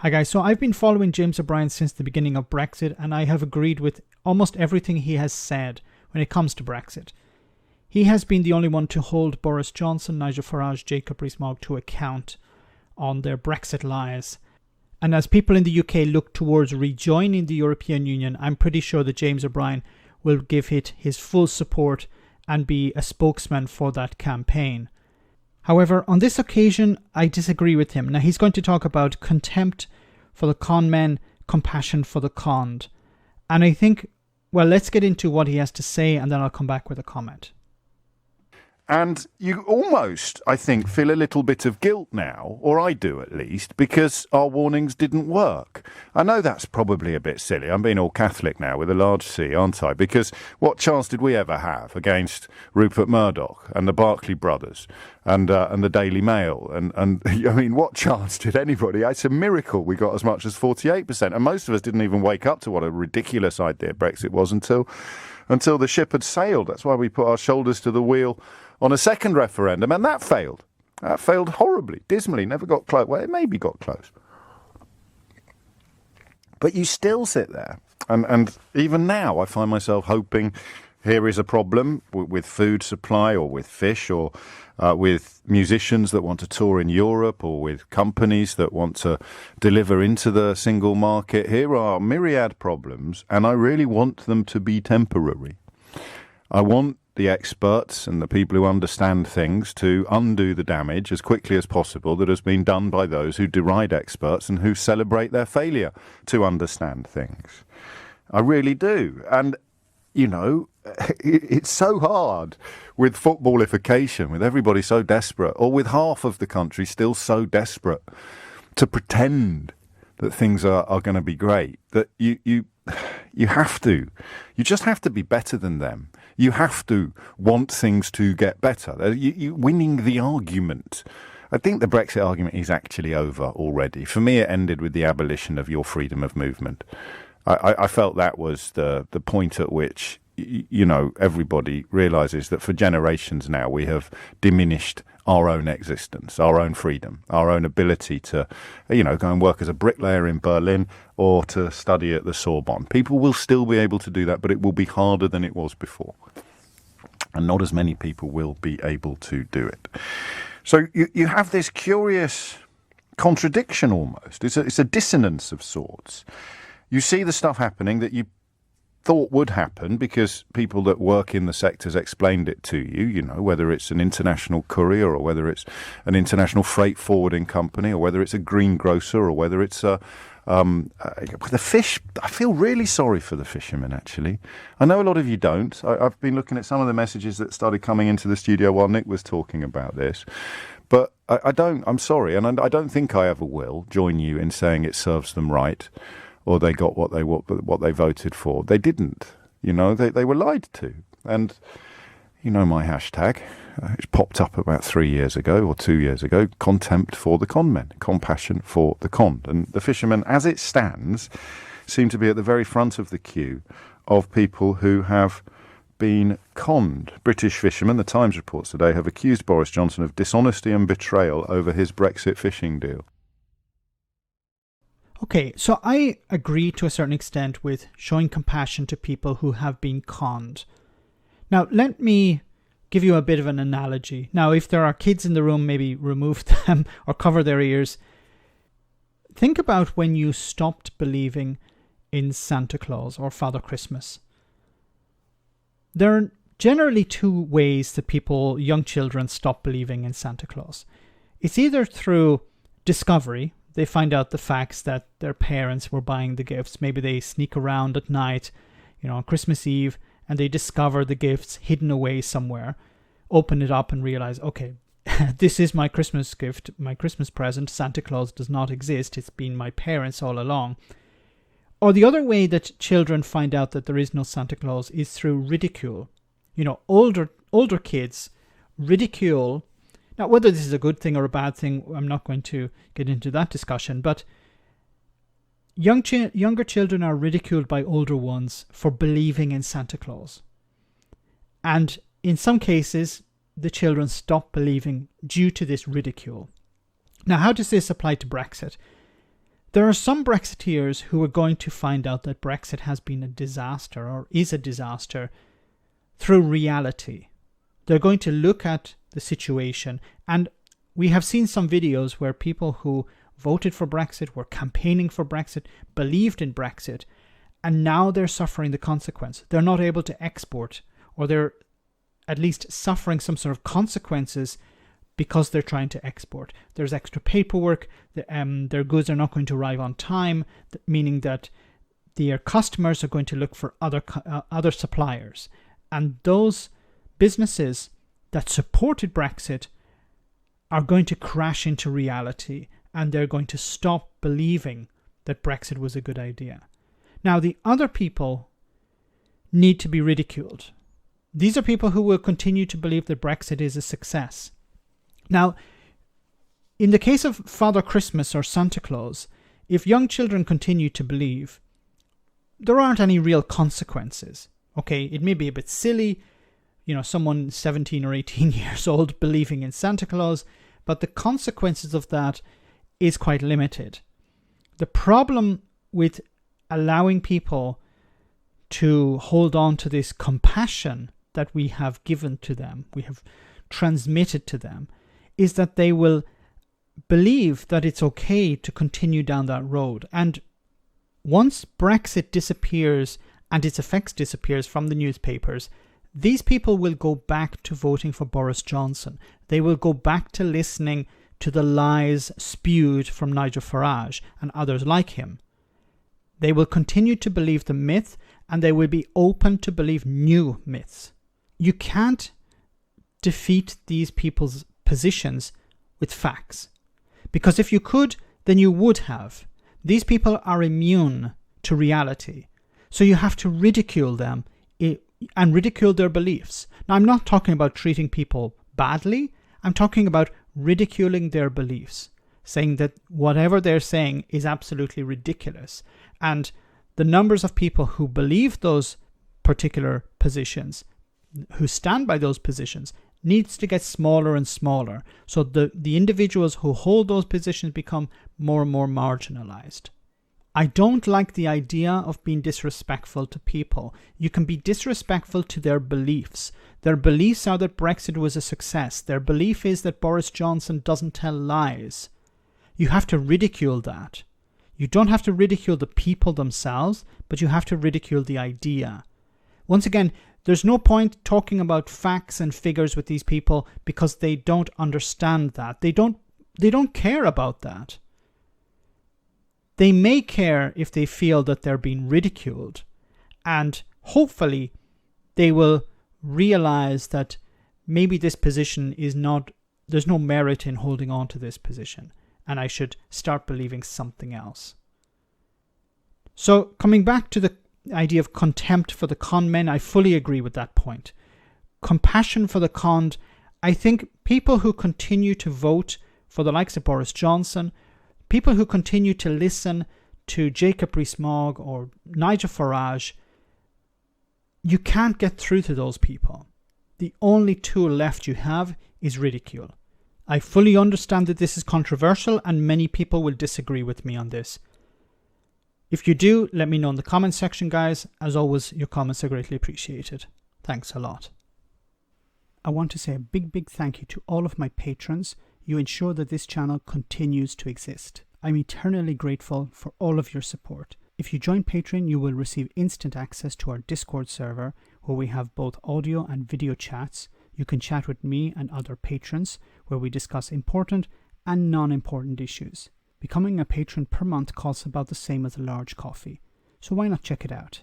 Hi guys, so I've been following James O'Brien since the beginning of Brexit, and I have agreed with almost everything he has said when it comes to Brexit. He has been the only one to hold Boris Johnson, Nigel Farage, Jacob Rees-Mogg to account on their Brexit lies. And as people in the UK look towards rejoining the European Union, I'm pretty sure that James O'Brien will give it his full support and be a spokesman for that campaign. However, on this occasion, I disagree with him. Now, he's going to talk about contempt for the conmen, compassion for the conned. And I think, well, let's get into what he has to say, and then I'll come back with a comment. And you almost, I think, feel a little bit of guilt now, or I do at least, because our warnings didn't work. I know that's probably a bit silly. I'm being all Catholic now with a large C, aren't I? Because what chance did we ever have against Rupert Murdoch and the Barclay brothers and the Daily Mail? And I mean, what chance did anybody? It's a miracle we got as much as 48%. And most of us didn't even wake up to what a ridiculous idea Brexit was until the ship had sailed. That's why we put our shoulders to the wheel on a second referendum, and that failed. That failed horribly, dismally, never got close. Well, it maybe got close. But you still sit there, and even now I find myself hoping here is a problem with food supply or with fish or with musicians that want to tour in Europe or with companies that want to deliver into the single market. Here are myriad problems, and I really want them to be temporary. I want the experts and the people who understand things to undo the damage as quickly as possible that has been done by those who deride experts and who celebrate their failure to understand things. I really do. And, you know, it's so hard with footballification, with everybody so desperate, or with half of the country still so desperate to pretend that things are going to be great, that you just have to be better than them. You have to want things to get better. You winning the argument. I think the Brexit argument is actually over already. For me, it ended with the abolition of your freedom of movement. I felt that was the point at which, you know, everybody realises that for generations now we have diminished our own existence, our own freedom, our own ability to, you know, go and work as a bricklayer in Berlin or to study at the Sorbonne. People will still be able to do that, but it will be harder than it was before. And not as many people will be able to do it. So you have this curious contradiction almost. It's a dissonance of sorts. You see the stuff happening that you thought would happen because people that work in the sectors explained it to you, you know, whether it's an international courier or whether it's an international freight forwarding company or whether it's a greengrocer or whether it's the fish. I feel really sorry for the fishermen, actually. I know a lot of you don't. I've been looking at some of the messages that started coming into the studio while Nick was talking about this. But I don't, I'm sorry, and I don't think I ever will join you in saying it serves them right or they got what they voted for. They didn't. You know, they were lied to. And you know my hashtag. It popped up about 3 years ago or 2 years ago. Contempt for the conmen. Compassion for the conned. And the fishermen, as it stands, seem to be at the very front of the queue of people who have been conned. British fishermen, the Times reports today, have accused Boris Johnson of dishonesty and betrayal over his Brexit fishing deal. Okay, so I agree to a certain extent with showing compassion to people who have been conned. Now, let me give you a bit of an analogy. Now, if there are kids in the room, maybe remove them or cover their ears. Think about when you stopped believing in Santa Claus or Father Christmas. There are generally two ways that young children, stop believing in Santa Claus. It's either through discovery. They find out the facts that their parents were buying the gifts. Maybe they sneak around at night, you know, on Christmas Eve, and they discover the gifts hidden away somewhere, open it up and realize, okay, this is my Christmas gift, my Christmas present. Santa Claus does not exist. It's been my parents all along. Or the other way that children find out that there is no Santa Claus is through ridicule. You know, older kids ridicule. Now, whether this is a good thing or a bad thing, I'm not going to get into that discussion, but younger children are ridiculed by older ones for believing in Santa Claus. And in some cases, the children stop believing due to this ridicule. Now, how does this apply to Brexit? There are some Brexiteers who are going to find out that Brexit has been a disaster or is a disaster through reality. They're going to look at the situation, and we have seen some videos where people who voted for Brexit, were campaigning for Brexit, believed in Brexit, and now they're suffering the consequence. They're not able to export, or they're at least suffering some sort of consequences because they're trying to export. There's extra paperwork, their goods are not going to arrive on time, meaning that their customers are going to look for other suppliers. And those businesses that supported Brexit are going to crash into reality, and they're going to stop believing that Brexit was a good idea. Now, the other people need to be ridiculed. These are people who will continue to believe that Brexit is a success. Now, in the case of Father Christmas or Santa Claus, if young children continue to believe, there aren't any real consequences. Okay, it may be a bit silly, someone 17 or 18 years old believing in Santa Claus, but the consequences of that is quite limited. The problem with allowing people to hold on to this compassion that we have given to them, we have transmitted to them, is that they will believe that it's okay to continue down that road. And once Brexit disappears and its effects disappears from the newspapers, these people will go back to voting for Boris Johnson. They will go back to listening to the lies spewed from Nigel Farage and others like him. They will continue to believe the myth, and they will be open to believe new myths. You can't defeat these people's positions with facts, because if you could, then you would have. These people are immune to reality, so you have to ridicule them and ridicule their beliefs. Now, I'm not talking about treating people badly. I'm talking about ridiculing their beliefs, saying that whatever they're saying is absolutely ridiculous. And the numbers of people who believe those particular positions, who stand by those positions, needs to get smaller and smaller. So the individuals who hold those positions become more and more marginalized. I don't like the idea of being disrespectful to people. You can be disrespectful to their beliefs. Their beliefs are that Brexit was a success. Their belief is that Boris Johnson doesn't tell lies. You have to ridicule that. You don't have to ridicule the people themselves, but you have to ridicule the idea. Once again, there's no point talking about facts and figures with these people because they don't understand that. They don't care about that. They may care if they feel that they're being ridiculed, and hopefully they will realize that maybe this position there's no merit in holding on to this position, and I should start believing something else. So coming back to the idea of contempt for the con men, I fully agree with that point. Compassion for the conned, I think people who continue to vote for the likes of Boris Johnson, people who continue to listen to Jacob Rees-Mogg or Nigel Farage, you can't get through to those people. The only tool left you have is ridicule. I fully understand that this is controversial and many people will disagree with me on this. If you do, let me know in the comment section, guys. As always, your comments are greatly appreciated. Thanks a lot. I want to say a big thank you to all of my patrons. You ensure that this channel continues to exist. I'm eternally grateful for all of your support. If you join Patreon, you will receive instant access to our Discord server, where we have both audio and video chats. You can chat with me and other patrons, where we discuss important and non-important issues. Becoming a patron per month costs about the same as a large coffee, so why not check it out?